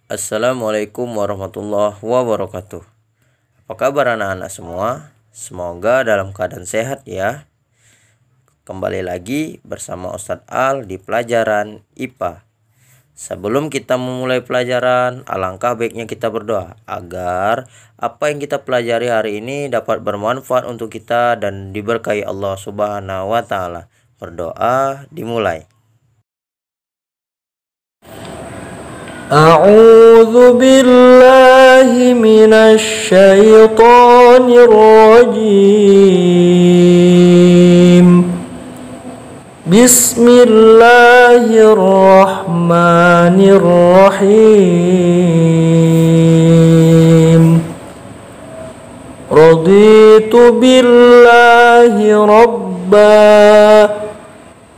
Assalamualaikum warahmatullahi wabarakatuh. Apa kabar anak-anak semua? Semoga dalam keadaan sehat ya. Kembali lagi bersama Ustadz Al di pelajaran IPA. Sebelum kita memulai pelajaran, alangkah baiknya kita berdoa agar apa yang kita pelajari hari ini dapat bermanfaat untuk kita dan diberkahi Allah Subhanahu wa taala. Berdoa dimulai. أعوذ بالله من الشيطان الرجيم بسم الله الرحمن الرحيم رضيت بالله ربا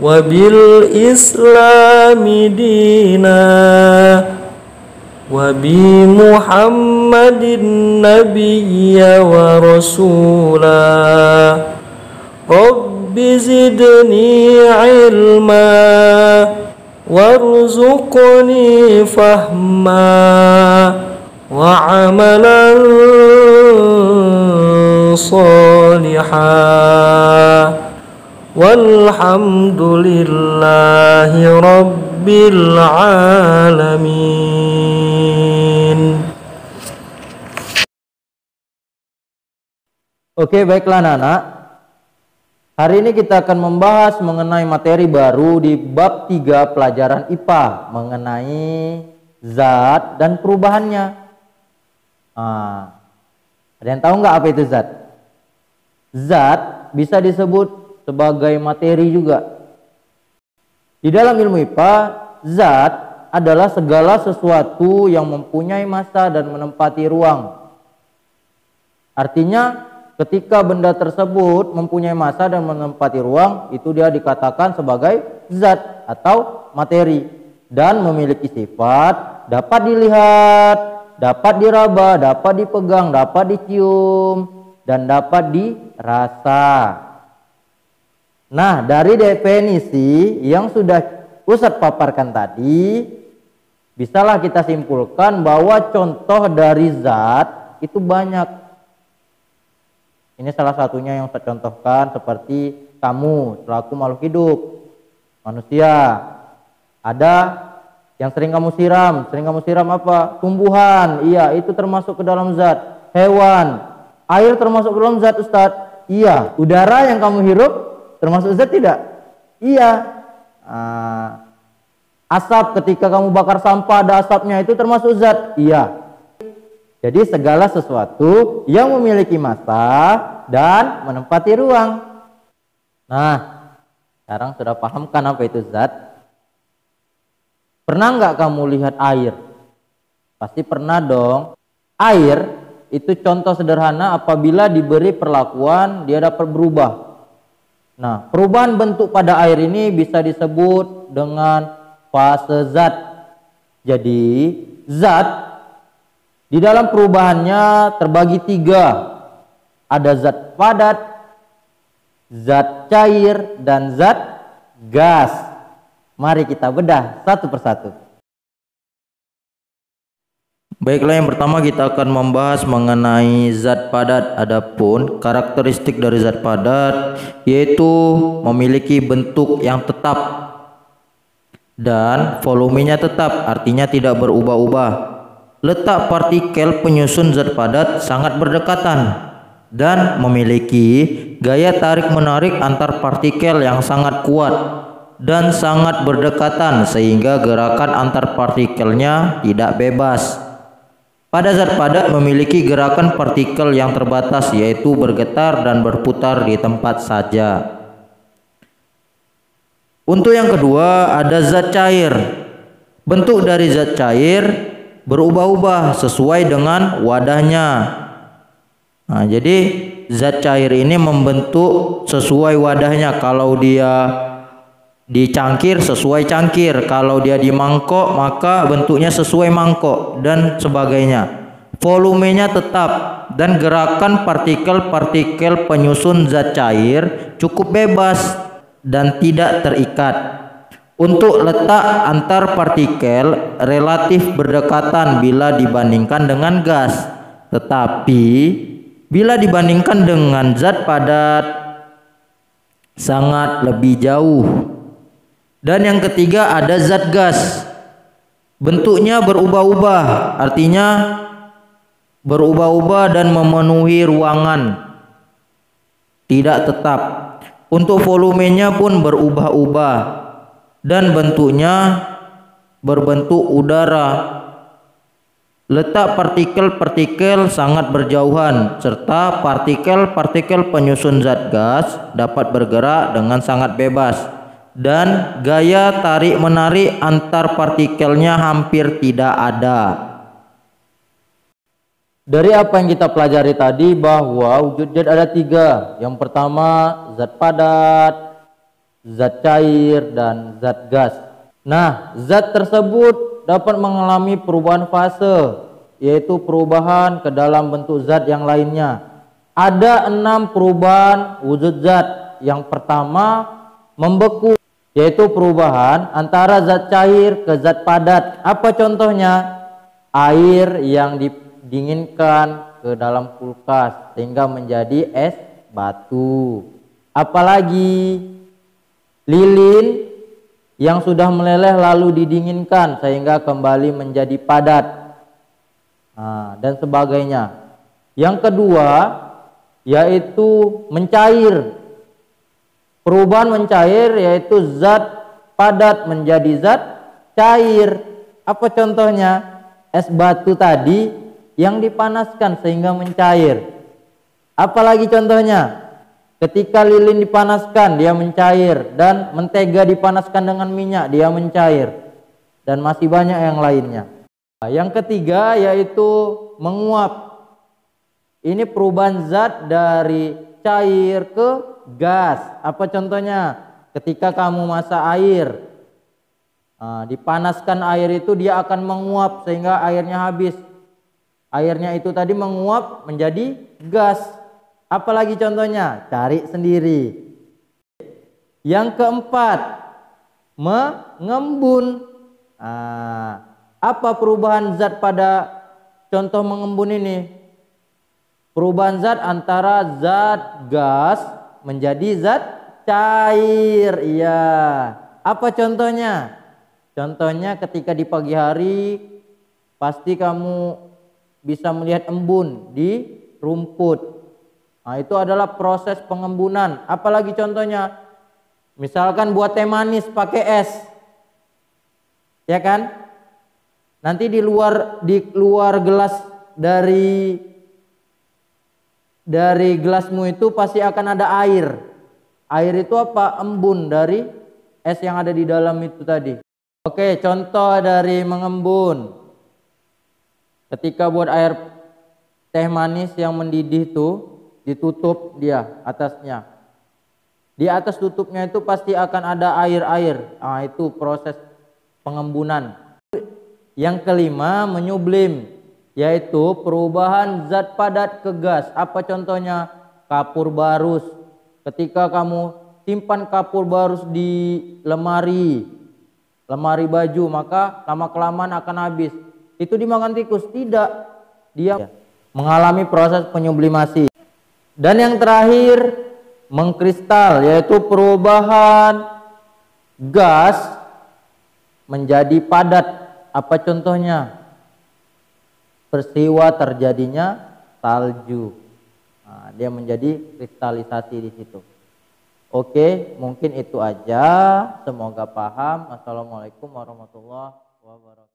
وبالإسلام دينا وبمحمد النبي ورسولا رب زدني علما وارزقني فهما وعملا صالحا والحمد لله رب العالمين. Oke, baiklah anak-anak. Hari ini kita akan membahas mengenai materi baru di bab 3 pelajaran IPA mengenai zat dan perubahannya. Ada yang tahu nggak apa itu zat? Zat bisa disebut sebagai materi juga. Di dalam ilmu IPA, zat adalah segala sesuatu yang mempunyai massa dan menempati ruang. Artinya, ketika benda tersebut mempunyai massa dan menempati ruang, itu dia dikatakan sebagai zat atau materi dan memiliki sifat dapat dilihat, dapat diraba, dapat dipegang, dapat dicium, dan dapat dirasa. Nah, dari definisi yang sudah Ustadz paparkan tadi, bisalah kita simpulkan bahwa contoh dari zat itu banyak. Ini salah satunya yang saya contohkan, seperti kamu selaku makhluk hidup, manusia. Ada yang sering kamu siram apa? Tumbuhan, iya itu termasuk ke dalam zat. Hewan, air termasuk ke dalam zat Ustadz, iya. Udara yang kamu hirup termasuk zat tidak? Iya. Asap ketika kamu bakar sampah ada asapnya, itu termasuk zat? Iya. Jadi segala sesuatu yang memiliki massa dan menempati ruang. Nah, sekarang sudah paham kan apa itu zat? Pernah nggak kamu lihat air? Pasti pernah dong. Air itu contoh sederhana apabila diberi perlakuan dia dapat berubah. Nah, perubahan bentuk pada air ini bisa disebut dengan fase zat. Jadi, zat di dalam perubahannya terbagi 3. Ada zat padat, zat cair, dan zat gas. Mari kita bedah satu persatu. Baiklah, yang pertama kita akan membahas mengenai zat padat. Adapun karakteristik dari zat padat yaitu memiliki bentuk yang tetap dan volumenya tetap, artinya tidak berubah-ubah. Letak partikel penyusun zat padat sangat berdekatan dan memiliki gaya tarik-menarik antar partikel yang sangat kuat dan sangat berdekatan sehingga gerakan antar partikelnya tidak bebas. Pada zat padat memiliki gerakan partikel yang terbatas, yaitu bergetar dan berputar di tempat saja. Untuk yang kedua ada zat cair. Bentuk dari zat cair berubah-ubah sesuai dengan wadahnya. Nah, jadi zat cair ini membentuk sesuai wadahnya. Kalau dia di cangkir sesuai cangkir, kalau dia di mangkok maka bentuknya sesuai mangkok dan sebagainya. Volumenya tetap dan gerakan partikel-partikel penyusun zat cair cukup bebas dan tidak terikat. Untuk letak antar partikel relatif berdekatan bila dibandingkan dengan gas, tetapi bila dibandingkan dengan zat padat sangat lebih jauh. Dan yang ketiga ada zat gas. Bentuknya berubah-ubah, artinya berubah-ubah dan memenuhi ruangan, tidak tetap. Untuk volumenya pun berubah-ubah dan bentuknya berbentuk udara. Letak partikel-partikel sangat berjauhan serta partikel-partikel penyusun zat gas dapat bergerak dengan sangat bebas dan gaya tarik-menarik antar partikelnya hampir tidak ada. Dari apa yang kita pelajari tadi bahwa wujud zat ada 3. Yang pertama zat padat, zat cair, dan zat gas. Nah, zat tersebut dapat mengalami perubahan fase, yaitu perubahan ke dalam bentuk zat yang lainnya. Ada 6 perubahan wujud zat. Yang pertama membeku, yaitu perubahan antara zat cair ke zat padat. Apa contohnya? Air yang didinginkan ke dalam kulkas sehingga menjadi es batu. Apalagi lilin yang sudah meleleh lalu didinginkan sehingga kembali menjadi padat, dan sebagainya. Yang kedua yaitu mencair. Perubahan mencair yaitu zat padat menjadi zat cair. Apa contohnya? Es batu tadi yang dipanaskan sehingga mencair. Apalagi contohnya? Ketika lilin dipanaskan dia mencair, dan mentega dipanaskan dengan minyak dia mencair, dan masih banyak yang lainnya. Yang ketiga yaitu menguap. Ini perubahan zat dari cair ke gas. Apa contohnya? Ketika kamu masak air, dipanaskan air itu dia akan menguap sehingga airnya habis. Airnya itu tadi menguap menjadi gas. Apalagi contohnya? Cari sendiri. Yang keempat, mengembun. Apa perubahan zat pada contoh mengembun ini? Perubahan zat antara zat gas menjadi zat cair. Iya. Apa contohnya? Contohnya ketika di pagi hari pasti kamu bisa melihat embun di rumput. Nah, itu adalah proses pengembunan. Apalagi contohnya? Misalkan buat teh manis pakai es. Ya kan? Nanti di luar gelas dari gelasmu itu pasti akan ada air. Air itu apa? Embun dari es yang ada di dalam itu tadi. Oke, contoh dari mengembun. Ketika buat air teh manis yang mendidih itu, ditutup dia atasnya. Di atas tutupnya itu pasti akan ada air-air. Nah, itu proses pengembunan. Yang kelima, menyublim, yaitu perubahan zat padat ke gas. Apa contohnya? Kapur barus. Ketika kamu simpan kapur barus di lemari baju, maka lama-kelamaan akan habis. Itu dimakan tikus? Tidak. Dia mengalami proses penyublimasi. Dan yang terakhir, mengkristal, yaitu perubahan gas menjadi padat. Apa contohnya? Peristiwa terjadinya salju. Nah, dia menjadi kristalisasi di situ. Oke, mungkin itu aja. Semoga paham. Assalamualaikum warahmatullahi wabarakatuh.